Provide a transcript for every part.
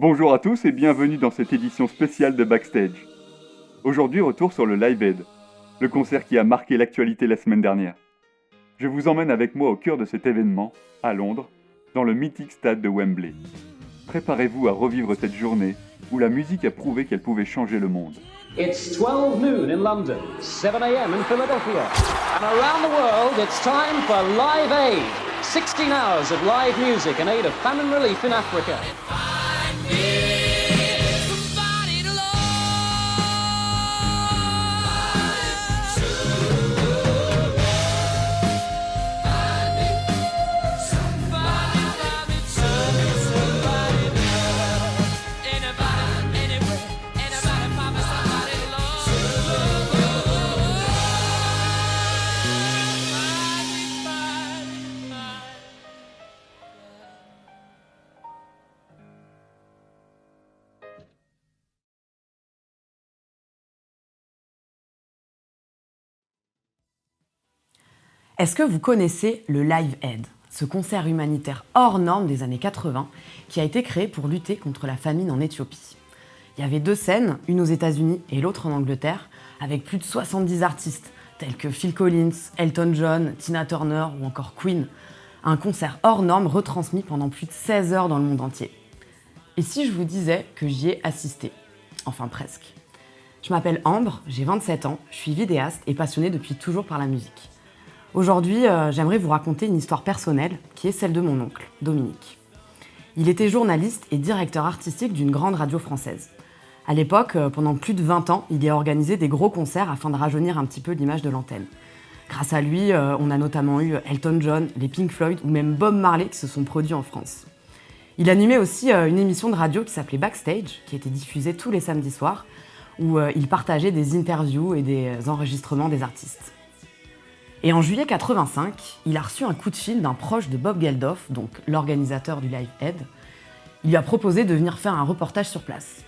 Bonjour à tous et bienvenue dans cette édition spéciale de Backstage. Aujourd'hui, retour sur le Live Aid, le concert qui a marqué l'actualité la semaine dernière. Je vous emmène avec moi au cœur de cet événement, à Londres, dans le mythique stade de Wembley. Préparez-vous à revivre cette journée où la musique a prouvé qu'elle pouvait changer le monde. It's 12 noon in London, 7 a.m. in Philadelphia. And around the world, it's time for Live Aid. 16 hours of live music in aid of famine relief in Africa. Est-ce que vous connaissez le Live Aid, ce concert humanitaire hors norme des années 80 qui a été créé pour lutter contre la famine en Éthiopie? Il y avait deux scènes, une aux États-Unis et l'autre en Angleterre, avec plus de 70 artistes, tels que Phil Collins, Elton John, Tina Turner ou encore Queen. Un concert hors norme retransmis pendant plus de 16 heures dans le monde entier. Et si je vous disais que j'y ai assisté? Enfin presque. Je m'appelle Ambre, j'ai 27 ans, je suis vidéaste et passionnée depuis toujours par la musique. Aujourd'hui, j'aimerais vous raconter une histoire personnelle qui est celle de mon oncle, Dominique. Il était journaliste et directeur artistique d'une grande radio française. À l'époque, pendant plus de 20 ans, il y a organisé des gros concerts afin de rajeunir un petit peu l'image de l'antenne. Grâce à lui, on a notamment eu Elton John, les Pink Floyd ou même Bob Marley qui se sont produits en France. Il animait aussi une émission de radio qui s'appelait Backstage, qui était diffusée tous les samedis soirs, où il partageait des interviews et des enregistrements des artistes. Et en juillet 85, il a reçu un coup de fil d'un proche de Bob Geldof, donc l'organisateur du Live Aid. Il lui a proposé de venir faire un reportage sur place.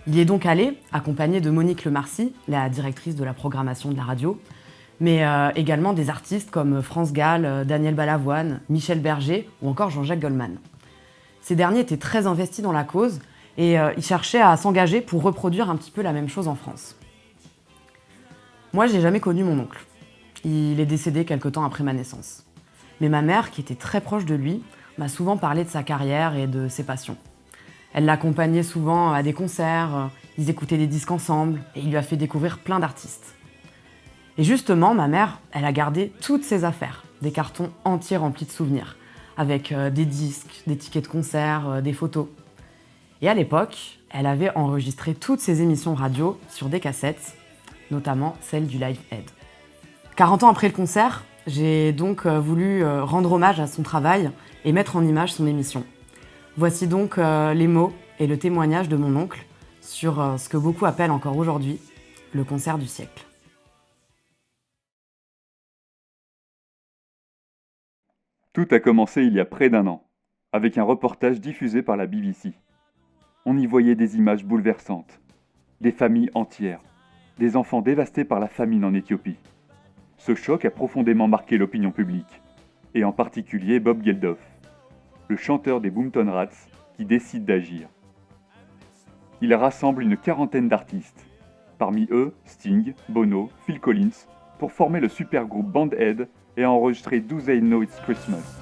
Il y est donc allé, accompagné de Monique Lemarcy, la directrice de la programmation de la radio, mais également des artistes comme France Gall, Daniel Balavoine, Michel Berger ou encore Jean-Jacques Goldman. Ces derniers étaient très investis dans la cause et ils cherchaient à s'engager pour reproduire un petit peu la même chose en France. Moi, j'ai jamais connu mon oncle. Il est décédé quelque temps après ma naissance. Mais ma mère, qui était très proche de lui, m'a souvent parlé de sa carrière et de ses passions. Elle l'accompagnait souvent à des concerts, ils écoutaient des disques ensemble et il lui a fait découvrir plein d'artistes. Et justement, ma mère, elle a gardé toutes ses affaires, des cartons entiers remplis de souvenirs, avec des disques, des tickets de concert, des photos. Et à l'époque, elle avait enregistré toutes ses émissions radio sur des cassettes, notamment celle du Live Aid. 40 ans après le concert, j'ai donc voulu rendre hommage à son travail et mettre en image son émission. Voici donc les mots et le témoignage de mon oncle sur ce que beaucoup appellent encore aujourd'hui le concert du siècle. Tout a commencé il y a près d'un an, avec un reportage diffusé par la BBC. On y voyait des images bouleversantes, des familles entières, des enfants dévastés par la famine en Éthiopie. Ce choc a profondément marqué l'opinion publique, et en particulier Bob Geldof, le chanteur des Boomtown Rats qui décide d'agir. Il rassemble une quarantaine d'artistes, parmi eux Sting, Bono, Phil Collins, pour former le super groupe Band Aid et enregistrer Do They Know It's Christmas.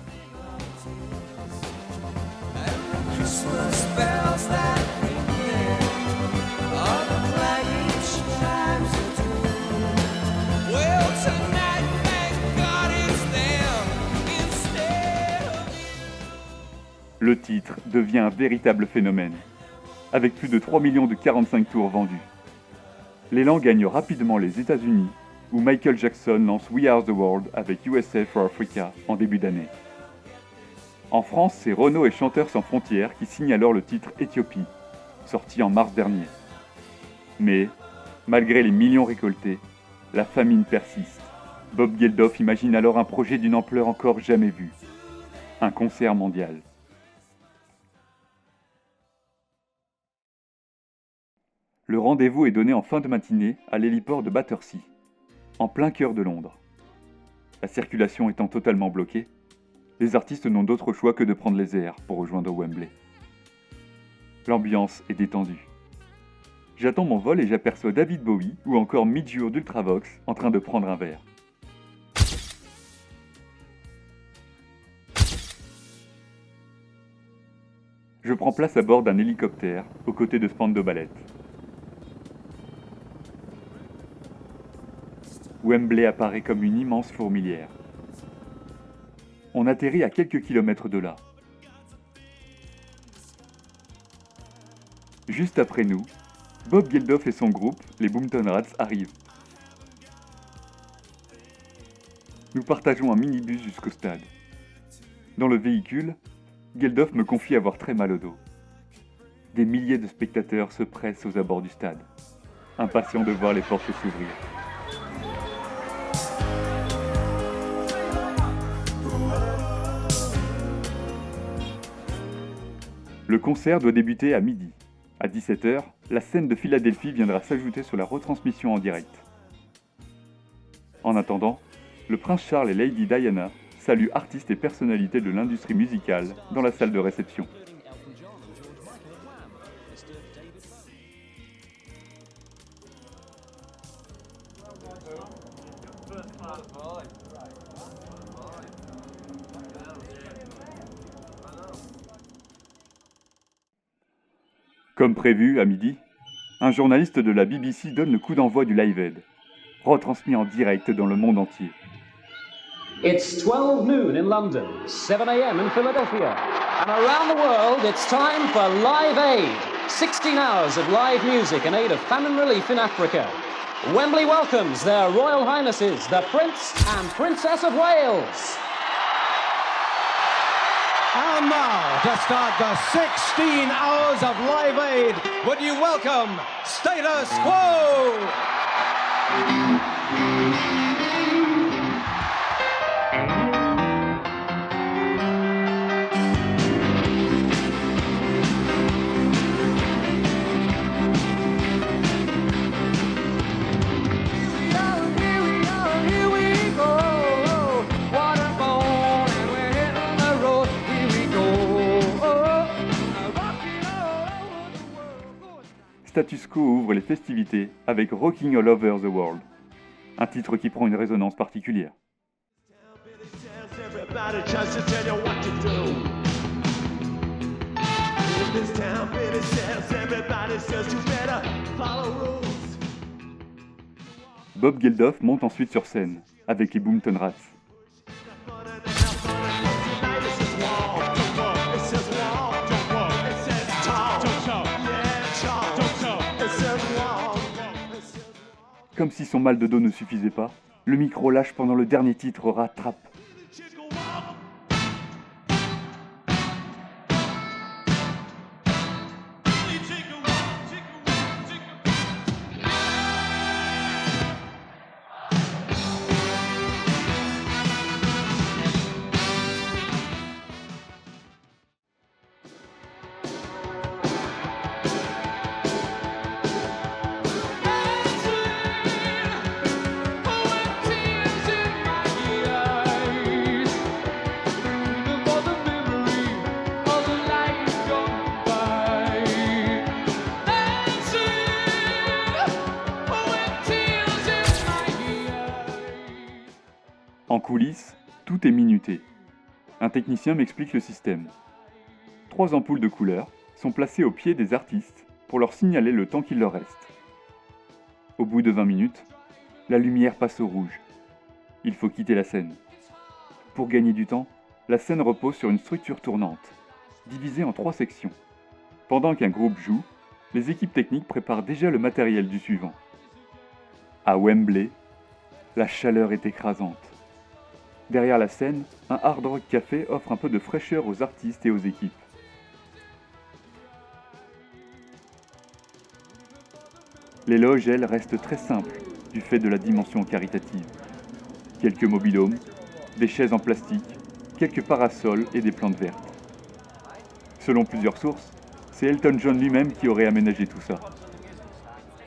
Le titre devient un véritable phénomène, avec plus de 3 millions de 45 tours vendus. L'élan gagne rapidement les États-Unis, où Michael Jackson lance We Are the World avec USA for Africa en début d'année. En France, c'est Renaud et Chanteurs sans frontières qui signent alors le titre Éthiopie, sorti en mars dernier. Mais, malgré les millions récoltés, la famine persiste. Bob Geldof imagine alors un projet d'une ampleur encore jamais vue. Un concert mondial. Le rendez-vous est donné en fin de matinée à l'héliport de Battersea, en plein cœur de Londres. La circulation étant totalement bloquée, les artistes n'ont d'autre choix que de prendre les airs pour rejoindre Wembley. L'ambiance est détendue. J'attends mon vol et j'aperçois David Bowie ou encore Midjour d'Ultravox en train de prendre un verre. Je prends place à bord d'un hélicoptère aux côtés de Spandau Ballet. Wembley apparaît comme une immense fourmilière. On atterrit à quelques kilomètres de là. Juste après nous, Bob Geldof et son groupe, les Boomtown Rats, arrivent. Nous partageons un minibus jusqu'au stade. Dans le véhicule, Geldof me confie avoir très mal au dos. Des milliers de spectateurs se pressent aux abords du stade, impatients de voir les portes s'ouvrir. Le concert doit débuter à midi. À 17h, la scène de Philadelphie viendra s'ajouter sur la retransmission en direct. En attendant, le prince Charles et Lady Diana saluent artistes et personnalités de l'industrie musicale dans la salle de réception. Comme prévu, à midi, un journaliste de la BBC donne le coup d'envoi du Live Aid, retransmis en direct dans le monde entier. It's 12 noon in London, 7 a.m. in Philadelphia, and around the world it's time for Live Aid, 16 hours of live music in aid of famine relief in Africa. Wembley welcomes their Royal Highnesses, the Prince and Princess of Wales. And now, to start the 16 hours of Live Aid, would you welcome Status Quo? Status Quo ouvre les festivités avec Rocking All Over the World, un titre qui prend une résonance particulière. Bob Geldof monte ensuite sur scène avec les Boomtown Rats. Comme si son mal de dos ne suffisait pas, le micro lâche pendant le dernier titre rattrape. En coulisses, tout est minuté. Un technicien m'explique le système. 3 ampoules de couleur sont placées au pied des artistes pour leur signaler le temps qu'il leur reste. Au bout de 20 minutes, la lumière passe au rouge. Il faut quitter la scène. Pour gagner du temps, la scène repose sur une structure tournante, divisée en 3 sections. Pendant qu'un groupe joue, les équipes techniques préparent déjà le matériel du suivant. À Wembley, la chaleur est écrasante. Derrière la scène, un Hard Rock Café offre un peu de fraîcheur aux artistes et aux équipes. Les loges, elles, restent très simples, du fait de la dimension caritative. Quelques mobil-homes, des chaises en plastique, quelques parasols et des plantes vertes. Selon plusieurs sources, c'est Elton John lui-même qui aurait aménagé tout ça.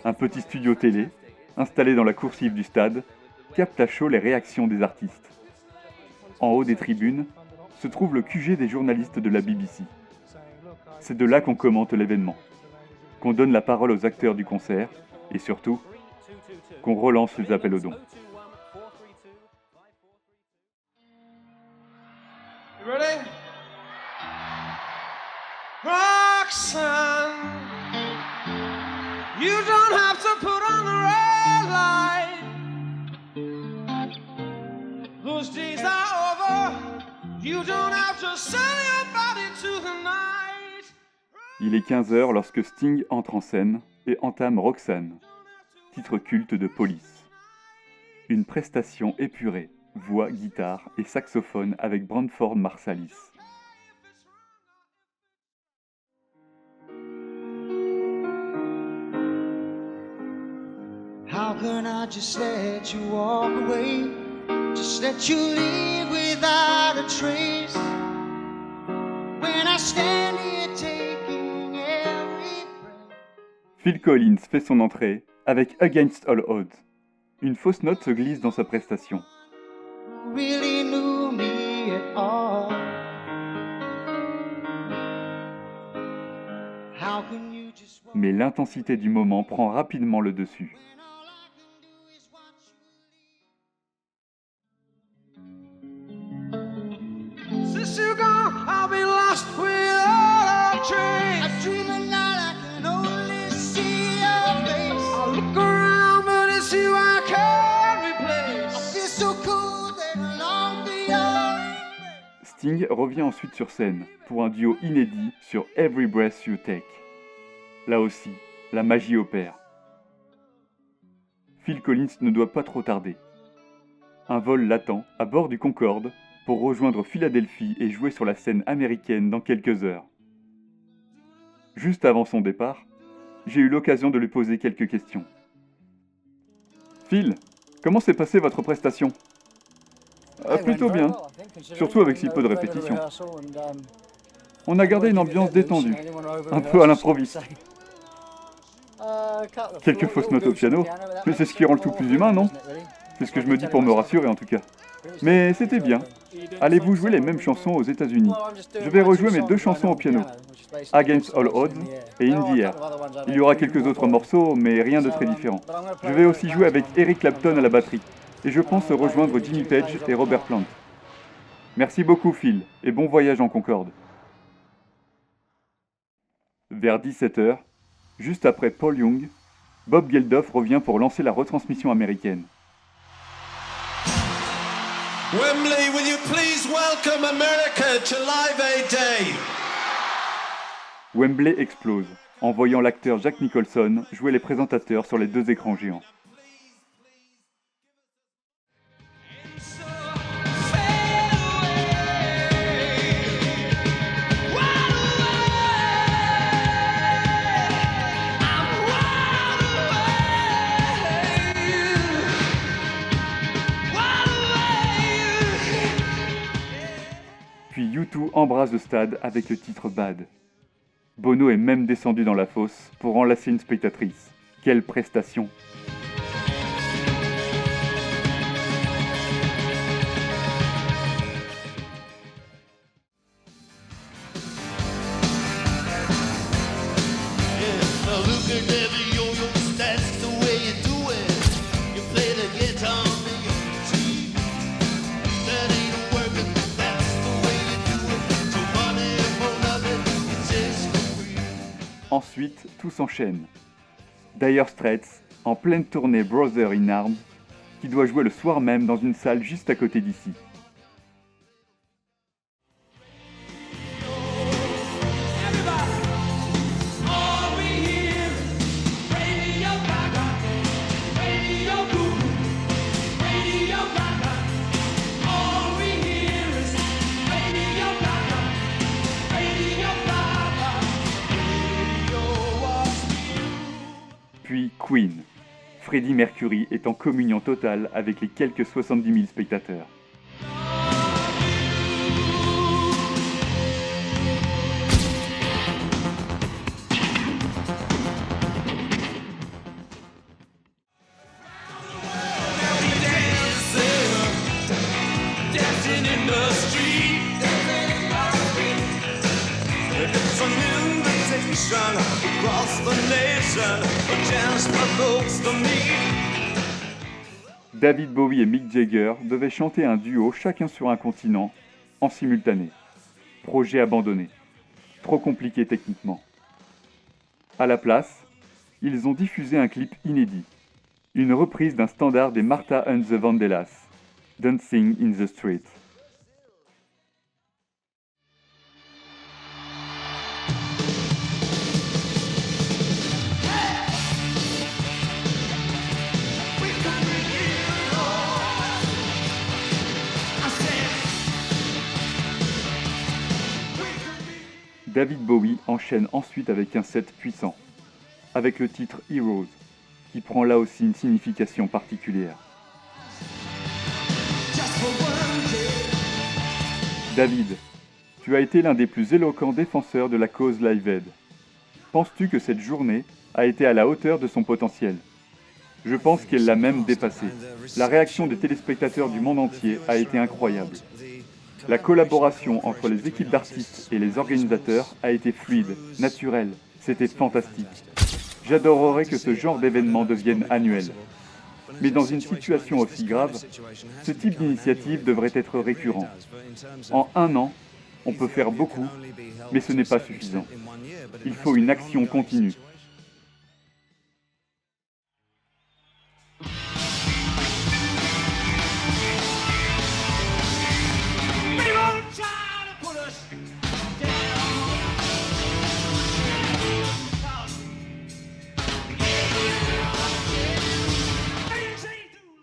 Un petit studio télé, installé dans la coursive du stade, capte à chaud les réactions des artistes. En haut des tribunes se trouve le QG des journalistes de la BBC. C'est de là qu'on commente l'événement, qu'on donne la parole aux acteurs du concert et surtout, qu'on relance les appels aux dons. You ready? Roxanne, you don't have to put on the red light. Those days are over. You don't have to sell your body to the night. Il est 15h lorsque Sting entre en scène et entame Roxanne, titre culte de Police. Une prestation épurée, voix, guitare et saxophone avec Branford Marsalis. How can I just let you walk away? Just let you leave without a trace. When I stand here taking every breath. Phil Collins fait son entrée avec Against All Odds. Une fausse note se glisse dans sa prestation. Who really knew me at all? How can you just walk Mais l'intensité du moment prend rapidement le dessus. when all I can do is watch you leave? Since you're gone, I'll be lost without a trace. I dream at night I can only see your face. I look around, but it's you I can't replace. I feel so cold that I long for your embrace. Sting revient ensuite sur scène pour un duo inédit sur Every Breath You Take. Là aussi, la magie opère. Phil Collins ne doit pas trop tarder. Un vol l'attend à bord du Concorde pour rejoindre Philadelphie et jouer sur la scène américaine dans quelques heures. Juste avant son départ, j'ai eu l'occasion de lui poser quelques questions. Phil, comment s'est passée votre prestation ? Plutôt bien, surtout avec si peu de répétitions. On a gardé une ambiance détendue, un peu à l'improviste. Quelques fausses notes au piano, mais c'est ce qui rend le tout plus humain, non ? C'est ce que je me dis pour me rassurer en tout cas. Mais c'était bien. Allez-vous jouer les mêmes chansons aux États-Unis ? Je vais rejouer mes deux chansons au piano, Against All Odds et In the Air. Il y aura quelques autres morceaux, mais rien de très différent. Je vais aussi jouer avec Eric Clapton à la batterie, et je pense rejoindre Jimmy Page et Robert Plant. Merci beaucoup Phil, et bon voyage en Concorde. Vers 17h, juste après Paul Young, Bob Geldof revient pour lancer la retransmission américaine. Wembley, will you please welcome America to Live Aid Day? Wembley explose, en voyant l'acteur Jack Nicholson jouer les présentateurs sur les deux écrans géants. Puis U2 embrasse le stade avec le titre Bad. Bono est même descendu dans la fosse pour enlacer une spectatrice. Quelle prestation! Ensuite, tout s'enchaîne. Dire Straits, en pleine tournée Brother in Arms, qui doit jouer le soir même dans une salle juste à côté d'ici. Puis Queen. Freddie Mercury est en communion totale avec les quelques 70 000 spectateurs. Dancing in the street. It's a new a nation, just for folks for me. David Bowie et Mick Jagger devaient chanter un duo chacun sur un continent, en simultané. Projet abandonné. Trop compliqué techniquement. À la place, ils ont diffusé un clip inédit. Une reprise d'un standard des Martha and the Vandellas, Dancing in the Street. David Bowie enchaîne ensuite avec un set puissant, avec le titre Heroes, qui prend là aussi une signification particulière. David, tu as été l'un des plus éloquents défenseurs de la cause Live Aid. Penses-tu que cette journée a été à la hauteur de son potentiel ? Je pense qu'elle l'a même dépassé. La réaction des téléspectateurs du monde entier a été incroyable. La collaboration entre les équipes d'artistes et les organisateurs a été fluide, naturelle, c'était fantastique. J'adorerais que ce genre d'événement devienne annuel. Mais dans une situation aussi grave, ce type d'initiative devrait être récurrent. En un an, on peut faire beaucoup, mais ce n'est pas suffisant. Il faut une action continue.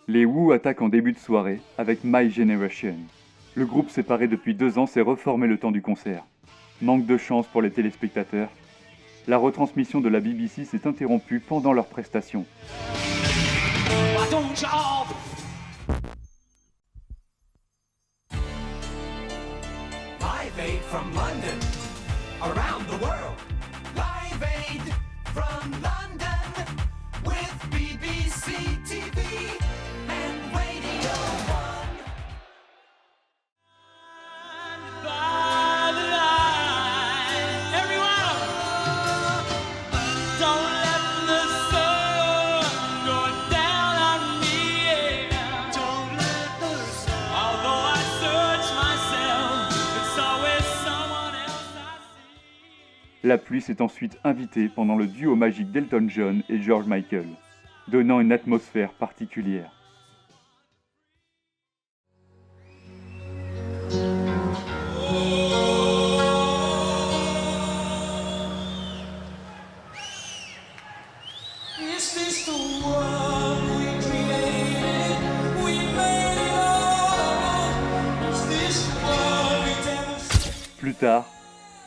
Les Who attaquent en début de soirée avec My Generation. Le groupe séparé depuis 2 ans s'est reformé le temps du concert. Manque de chance pour les téléspectateurs. La retransmission de la BBC s'est interrompue pendant leur prestation. Live Aid from London, around the world. Live Aid from London, with BBC TV and Radio 1. By the line, everyone, don't let the sun go down on me. Don't let the sun. Although I search myself, it's always someone else I see. La pluie s'est ensuite invitée pendant le duo magique d'Elton John et George Michael, donnant une atmosphère particulière. Is this the world we created? We made it all. Is this what we demonstrate? Plus tard,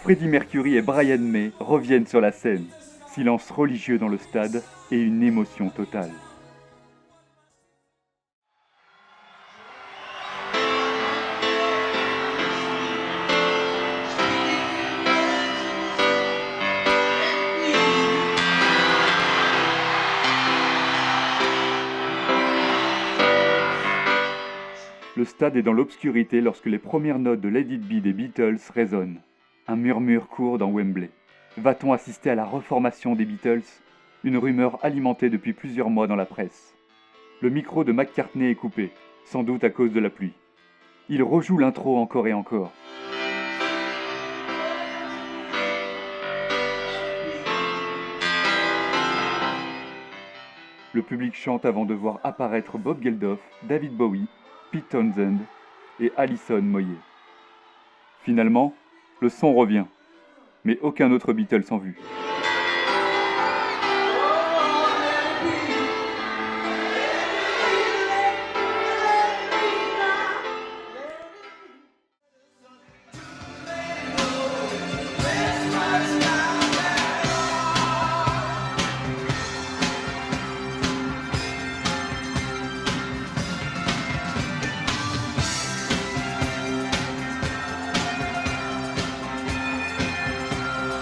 Freddie Mercury et Brian May reviennent sur la scène. Silence religieux dans le stade et une émotion totale. Le stade est dans l'obscurité lorsque les premières notes de Let It Be des Beatles résonnent. Un murmure court dans Wembley. Va-t-on assister à la reformation des Beatles ? Une rumeur alimentée depuis plusieurs mois dans la presse. Le micro de McCartney est coupé, sans doute à cause de la pluie. Il rejoue l'intro encore et encore. Le public chante avant de voir apparaître Bob Geldof, David Bowie, Pete Townshend et Alison Moyet. Finalement, le son revient, mais aucun autre Beatles en vue.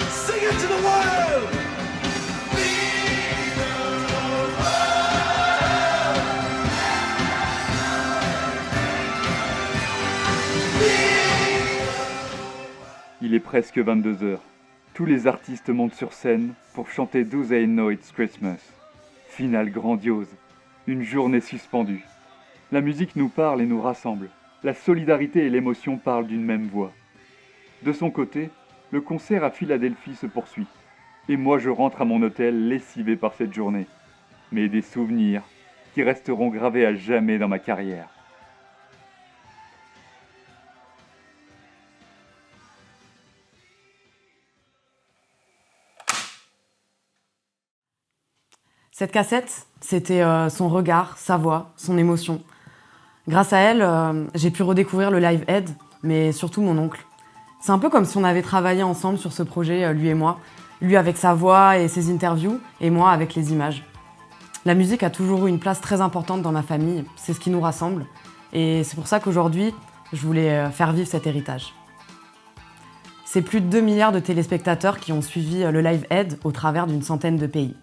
Sing it to the world! Il est presque 22h. Tous les artistes montent sur scène pour chanter Do They Know It's Christmas. Finale grandiose, une journée suspendue. La musique nous parle et nous rassemble. La solidarité et l'émotion parlent d'une même voix. De son côté, le concert à Philadelphie se poursuit. Et moi je rentre à mon hôtel lessivé par cette journée. Mais des souvenirs qui resteront gravés à jamais dans ma carrière. Cette cassette, c'était son regard, sa voix, son émotion. Grâce à elle, j'ai pu redécouvrir le Live Aid, mais surtout mon oncle. C'est un peu comme si on avait travaillé ensemble sur ce projet, lui et moi. Lui avec sa voix et ses interviews, et moi avec les images. La musique a toujours eu une place très importante dans ma famille, c'est ce qui nous rassemble. Et c'est pour ça qu'aujourd'hui, je voulais faire vivre cet héritage. C'est plus de 2 milliards de téléspectateurs qui ont suivi le Live Aid au travers d'une centaine de pays.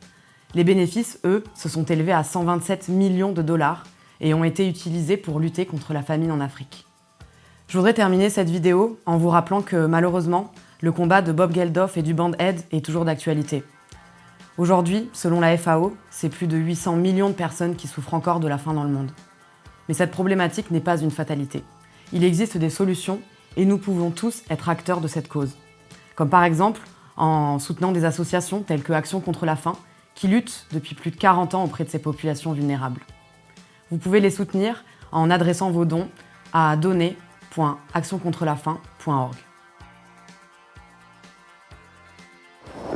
Les bénéfices, eux, se sont élevés à 127 millions de dollars et ont été utilisés pour lutter contre la famine en Afrique. Je voudrais terminer cette vidéo en vous rappelant que malheureusement, le combat de Bob Geldof et du Band Aid est toujours d'actualité. Aujourd'hui, selon la FAO, c'est plus de 800 millions de personnes qui souffrent encore de la faim dans le monde. Mais cette problématique n'est pas une fatalité. Il existe des solutions et nous pouvons tous être acteurs de cette cause. Comme par exemple en soutenant des associations telles que Action contre la faim, qui luttent depuis plus de 40 ans auprès de ces populations vulnérables. Vous pouvez les soutenir en adressant vos dons à donner.actioncontrelafaim.org.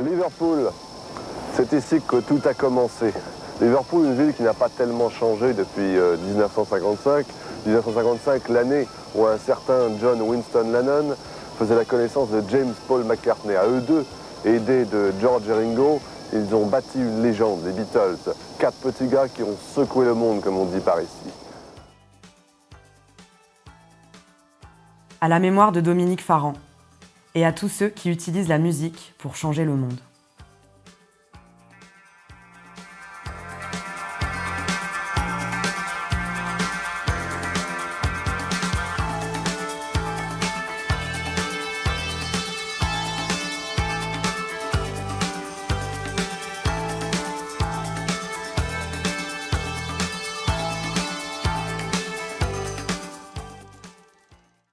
Liverpool, c'est ici que tout a commencé. Liverpool, une ville qui n'a pas tellement changé depuis 1955. 1955, l'année où un certain John Winston Lennon faisait la connaissance de James Paul McCartney. À eux deux, aidés de George et Ringo, ils ont bâti une légende, les Beatles. 4 petits gars qui ont secoué le monde, comme on dit par ici. À la mémoire de Dominique Farran et à tous ceux qui utilisent la musique pour changer le monde.